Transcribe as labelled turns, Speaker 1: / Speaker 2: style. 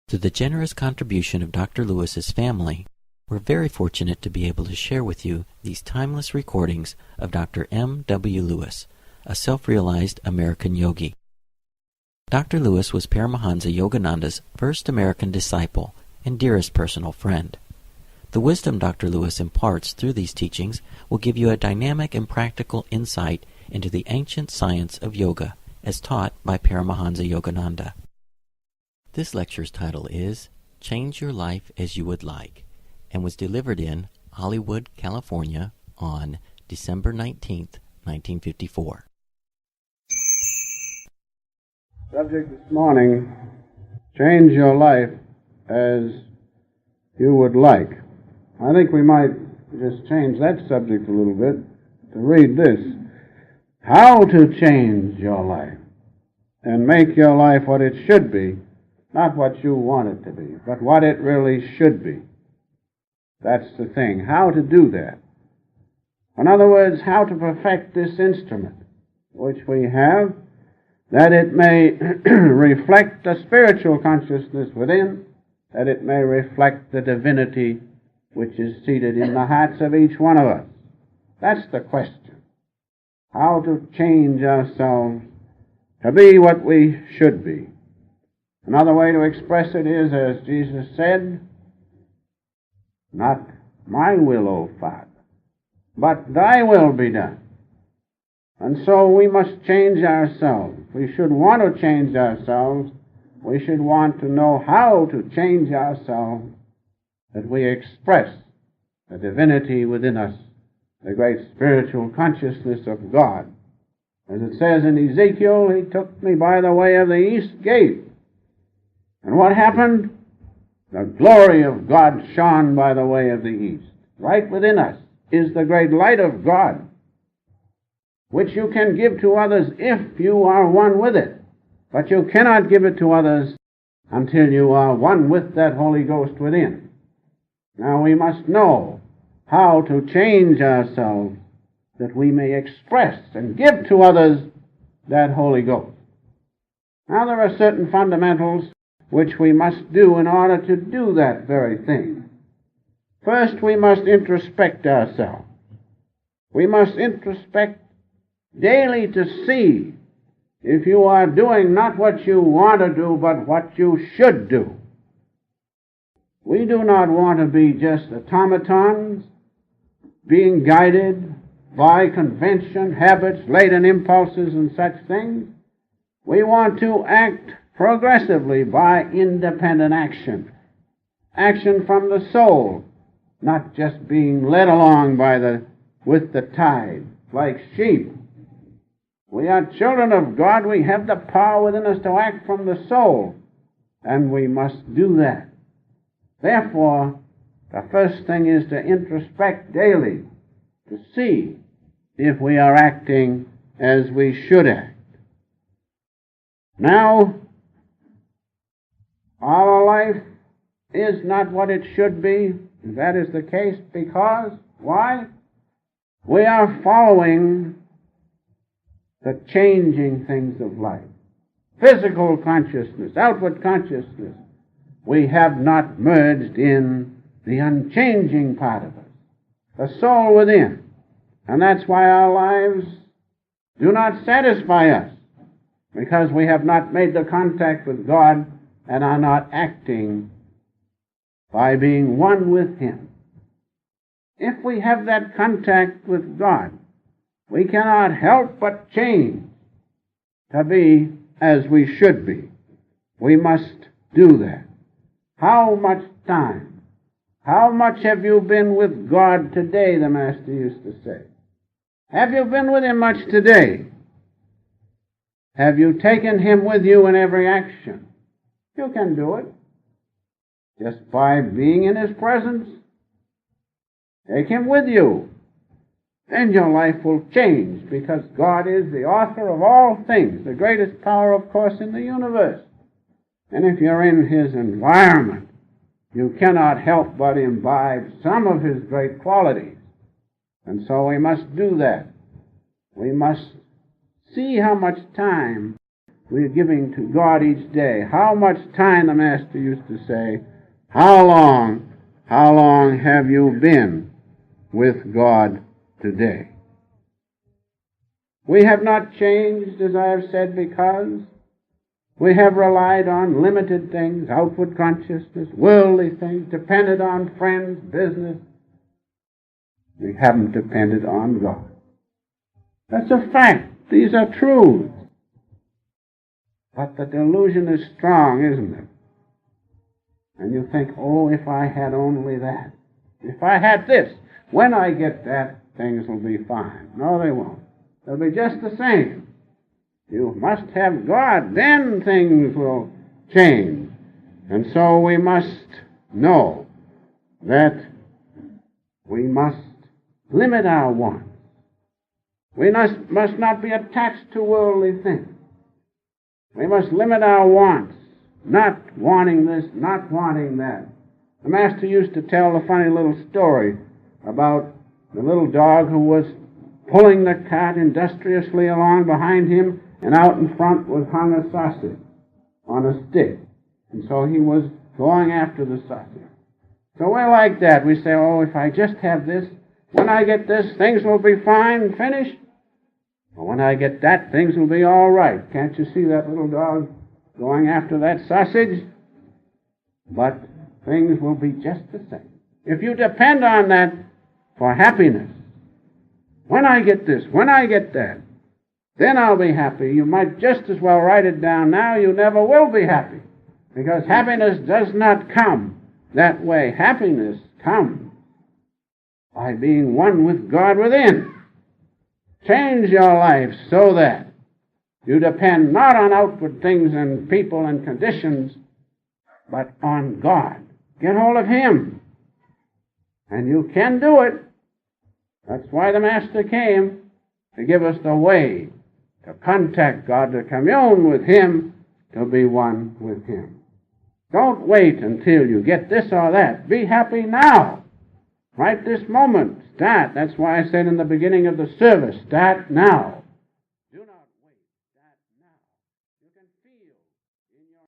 Speaker 1: Through the generous contribution of Dr. Lewis's family, we're very fortunate to be able to share with you these timeless recordings of Dr. M. W. Lewis, a self-realized American yogi. Dr. Lewis was Paramahansa Yogananda's first American disciple and dearest personal friend. The wisdom Dr. Lewis imparts through these teachings will give you a dynamic and practical insight into the ancient science of yoga as taught by Paramahansa Yogananda. This lecture's title is Change Your Life as You Would Like, and was delivered in Hollywood, California on December 19th, 1954.
Speaker 2: Subject this morning, change your life as you would like. I think we might just change that subject a little bit to read this. How to change your life and make your life what it should be, not what you want it to be, but what it really should be. That's the thing, how to do that. In other words, how to perfect this instrument, which we have, that it may reflect the spiritual consciousness within, that it may reflect the divinity which is seated in the hearts of each one of us. That's the question. How to change ourselves to be what we should be. Another way to express it is, as Jesus said, not my will, O Father, but thy will be done. And so we must change ourselves. We should want to change ourselves. We should want to know how to change ourselves, that we express the divinity within us, the great spiritual consciousness of God. As it says in Ezekiel, he took me by the way of the east gate. And what happened? The glory of God shone by the way of the east. Right within us is the great light of God, which you can give to others if you are one with it. But you cannot give it to others until you are one with that Holy Ghost within. Now we must know how to change ourselves that we may express and give to others that Holy Ghost. Now there are certain fundamentals which we must do in order to do that very thing. First, we must introspect ourselves. We must introspect daily to see if you are doing not what you want to do, but what you should do. We do not want to be just automatons, being guided by convention, habits, latent impulses, and such things. We want to act progressively by independent action. Action from the soul, not just being led along with the tide, like sheep. We are children of God. We have the power within us to act from the soul, and we must do that. Therefore, the first thing is to introspect daily, to see if we are acting as we should act. Now, our life is not what it should be. That is the case because, why? We are following the changing things of life. Physical consciousness, outward consciousness. We have not merged in the unchanging part of us, the soul within. And that's why our lives do not satisfy us, because we have not made the contact with God and are not acting by being one with Him. If we have that contact with God, we cannot help but change to be as we should be. We must do that. How much time? How much have you been with God today, the Master used to say. Have you been with Him much today? Have you taken Him with you in every action? You can do it just by being in His presence. Take Him with you. Then your life will change, because God is the author of all things, the greatest power, of course, in the universe. And if you're in His environment, you cannot help but imbibe some of His great qualities. And so we must do that. We must see how much time we're giving to God each day. How much time, the Master used to say, how long have you been with God today? We have not changed, as I have said, because we have relied on limited things, outward consciousness, worldly things, depended on friends, business. We haven't depended on God. That's a fact. These are truths. But the delusion is strong, isn't it? And you think, oh, if I had only that. If I had this, when I get that, things will be fine. No, they won't. They'll be just the same. You must have God, then things will change. And so we must know that we must limit our wants. We must not be attached to worldly things. We must limit our wants, not wanting this, not wanting that. The Master used to tell a funny little story about the little dog who was pulling the cart industriously along behind him, and out in front was hung a sausage on a stick. And so he was going after the sausage. So we're like that. We say, oh, if I just have this, when I get this, things will be fine, finished. Well, when I get that, things will be all right. Can't you see that little dog going after that sausage? But things will be just the same. If you depend on that for happiness, when I get this, when I get that, then I'll be happy. You might just as well write it down now. You never will be happy. Because happiness does not come that way. Happiness comes by being one with God within. Change your life so that you depend not on outward things and people and conditions, but on God. Get hold of Him. And you can do it. That's why the Master came, to give us the way to contact God, to commune with Him, to be one with Him. Don't wait until you get this or that. Be happy now. Right this moment. Start. That's why I said in the beginning of the service, start now.